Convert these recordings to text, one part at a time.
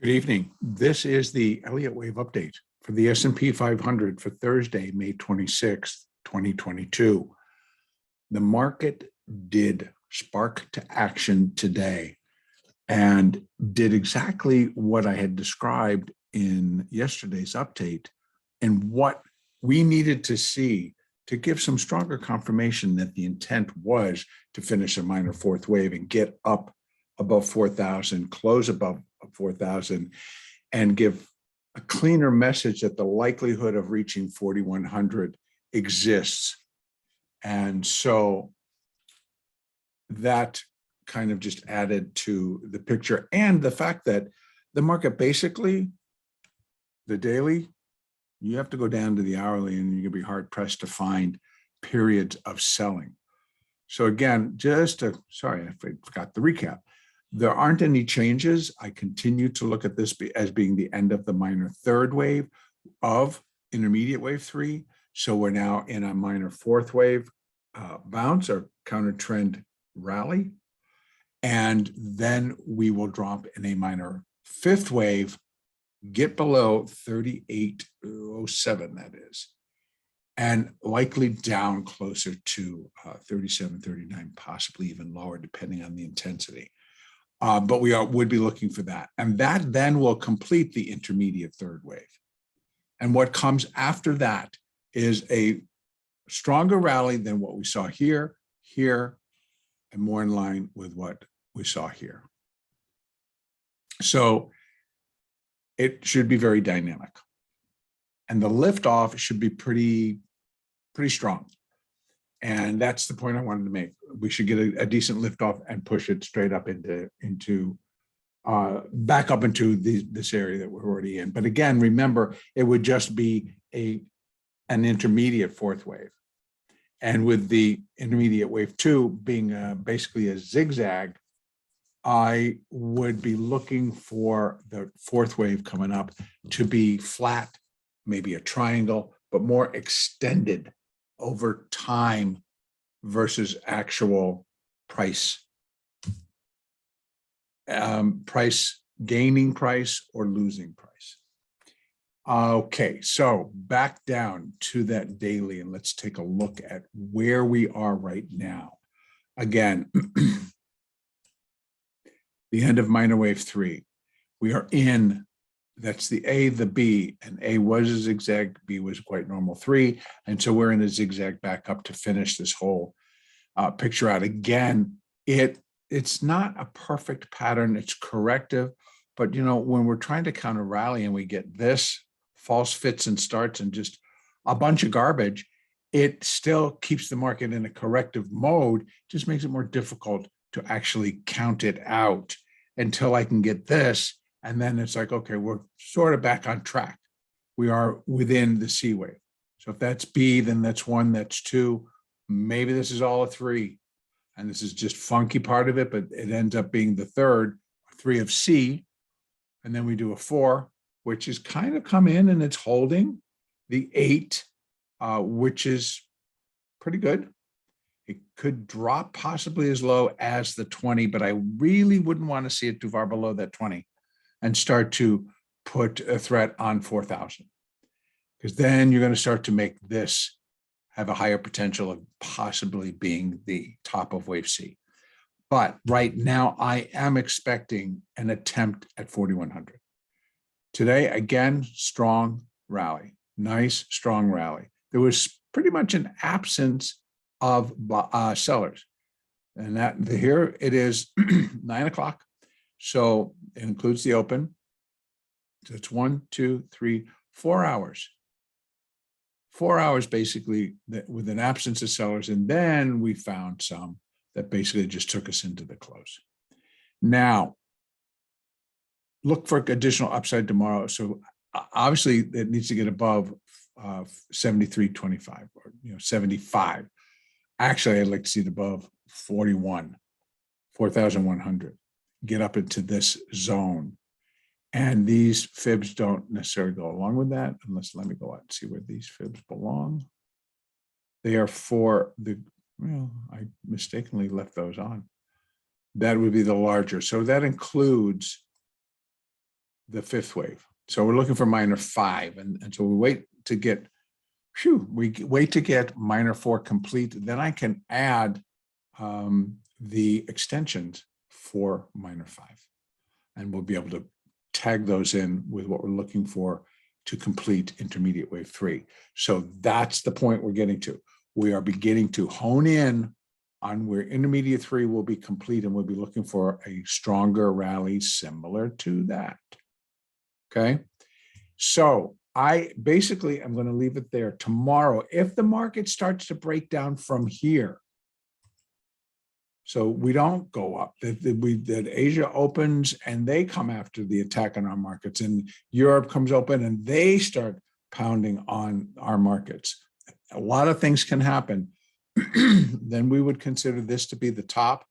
Good evening. This is the Elliott wave update for the S&P 500 for Thursday, May 26th, 2022. The market did spark to action today and did exactly what I had described in yesterday's update and what we needed to see to give some stronger confirmation that the intent was to finish a minor fourth wave and get up above 4,000, close above 4,000, and give a cleaner message that the likelihood of reaching 4,100 exists. And so that kind of just added to the picture, and the fact that the market basically, the daily, you have to go down to the hourly and you're gonna be hard pressed to find periods of selling. So again, sorry, I forgot the recap. There aren't any changes. I continue to look at this as being the end of the minor third wave of intermediate wave 3. So we're now in a minor fourth wave bounce or counter trend rally. And then we will drop in a minor fifth wave, get below 3807, that is, and likely down closer to 37, 39, possibly even lower, depending on the intensity. But we would be looking for that. And that then will complete the intermediate third wave. And what comes after that is a stronger rally than what we saw here, and more in line with what we saw here. So it should be very dynamic. And the liftoff should be pretty strong. And that's the point I wanted to make. We should get a decent liftoff and push it straight up back up into this area that we're already in. But again, remember, it would just be an intermediate fourth wave. And with the intermediate wave 2 being basically a zigzag, I would be looking for the fourth wave coming up to be flat, maybe a triangle, but more extended over time versus actual price gaining price or losing price. Okay, so back down to that daily, and let's take a look at where we are right now. Again, the end of minor wave 3. We are in, that's the A, the B, and A was a zigzag, B was quite normal 3. And so we're in a zigzag back up to finish this whole picture out. Again, it's not a perfect pattern, it's corrective, but you know, when we're trying to counter rally and we get this false fits and starts and just a bunch of garbage, it still keeps the market in a corrective mode, just makes it more difficult to actually count it out until I can get this. And then it's like, okay, we're sort of back on track. We are within the C wave. So if that's B, then that's 1, that's 2. Maybe this is all a 3. And this is just funky part of it, but it ends up being the 3 of C. And then we do a 4, which is kind of come in and it's holding. The 8, which is pretty good. It could drop possibly as low as the 20, but I really wouldn't want to see it too far below that 20 and start to put a threat on 4,000, because then you're going to start to make this have a higher potential of possibly being the top of wave C. But right now, I am expecting an attempt at 4,100. Today, again, strong rally, nice, strong rally. There was pretty much an absence of sellers. And that here it is 9 o'clock. So it includes the open. So it's 1, 2, 3, 4 hours. 4 hours basically with an absence of sellers. And then we found some that basically just took us into the close. Now, look for additional upside tomorrow. So obviously it needs to get above 73.25 or 75. Actually, I'd like to see it above 4,100, get up into this zone. And these fibs don't necessarily go along with that, unless, let me go out and see where these fibs belong. They are for the, I mistakenly left those on. That would be the larger. So that includes the fifth wave. So we're looking for minor 5. And so we wait to get, minor 4 complete. Then I can add the extensions for minor 5. And we'll be able to tag those in with what we're looking for to complete intermediate wave 3. So that's the point we're getting to. We are beginning to hone in on where intermediate 3 will be complete, and we'll be looking for a stronger rally similar to that. Okay. So I basically am going to leave it there. Tomorrow, if the market starts to break down from here, so we don't go up, that Asia opens and they come after the attack on our markets, and Europe comes open and they start pounding on our markets. A lot of things can happen. Then we would consider this to be the top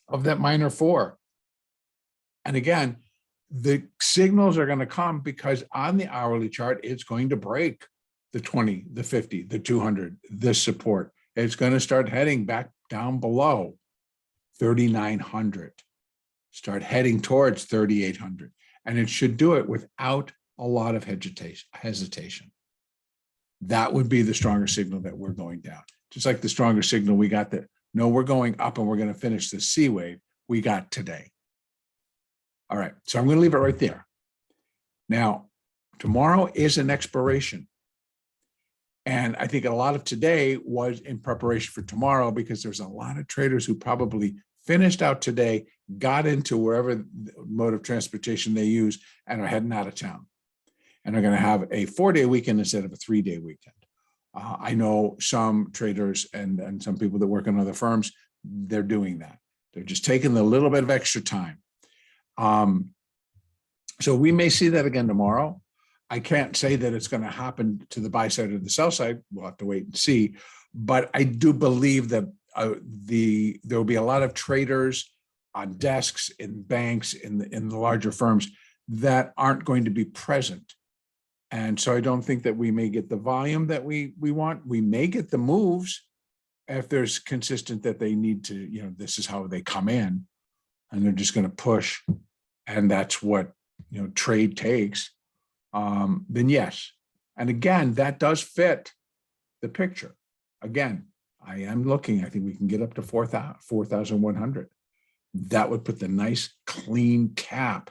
of that minor 4. And again, the signals are going to come because on the hourly chart, it's going to break the 20, the 50, the 200, this support. It's going to start heading back down below 3,900, start heading towards 3,800. And it should do it without a lot of hesitation. That would be the stronger signal that we're going down. Just like the stronger signal we got that, no, we're going up and we're going to finish the C wave we got today. All right, so I'm going to leave it right there. Now, tomorrow is an expiration. And I think a lot of today was in preparation for tomorrow, because there's a lot of traders who probably finished out today, got into wherever mode of transportation they use, and are heading out of town. And are going to have a 4-day weekend instead of a 3-day weekend. I know some traders and some people that work in other firms, they're doing that. They're just taking a little bit of extra time. So we may see that again tomorrow. I can't say that it's going to happen to the buy side or the sell side. We'll have to wait and see. But I do believe that there will be a lot of traders on desks in banks in the larger firms that aren't going to be present. And so I don't think that we may get the volume that we want. We may get the moves if there's consistent that they need to, this is how they come in and they're just going to push. And that's what, trade takes. Then yes. And again, that does fit the picture. Again, I am looking, I think we can get up to 4,100. That would put the nice clean cap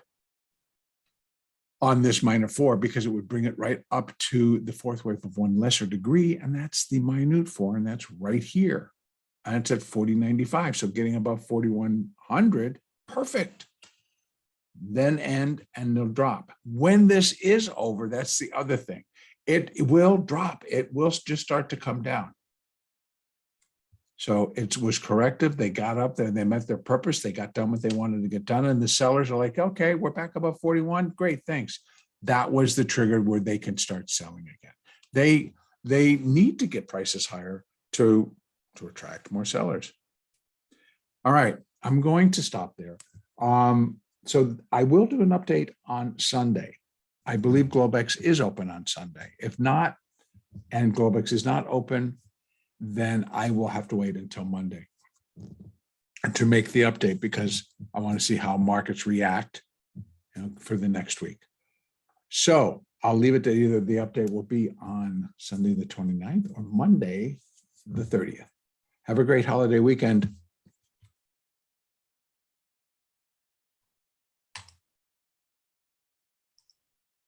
on this minor 4, because it would bring it right up to the fourth wave of 1 lesser degree. And that's the minute 4, and that's right here. And it's at 40.95. So getting above 4,100, perfect. Then end and they'll drop. When this is over, that's the other thing. It will drop. It will just start to come down. So it was corrective. They got up there, they met their purpose. They got done what they wanted to get done. And the sellers are like, okay, we're back above 41. Great, thanks. That was the trigger where they can start selling again. They need to get prices higher to attract more sellers. All right, I'm going to stop there. So I will do an update on Sunday. I believe Globex is open on Sunday. If not, and Globex is not open, then I will have to wait until Monday to make the update, because I want to see how markets react for the next week. So I'll leave it to either the update will be on Sunday the 29th or Monday the 30th. Have a great holiday weekend.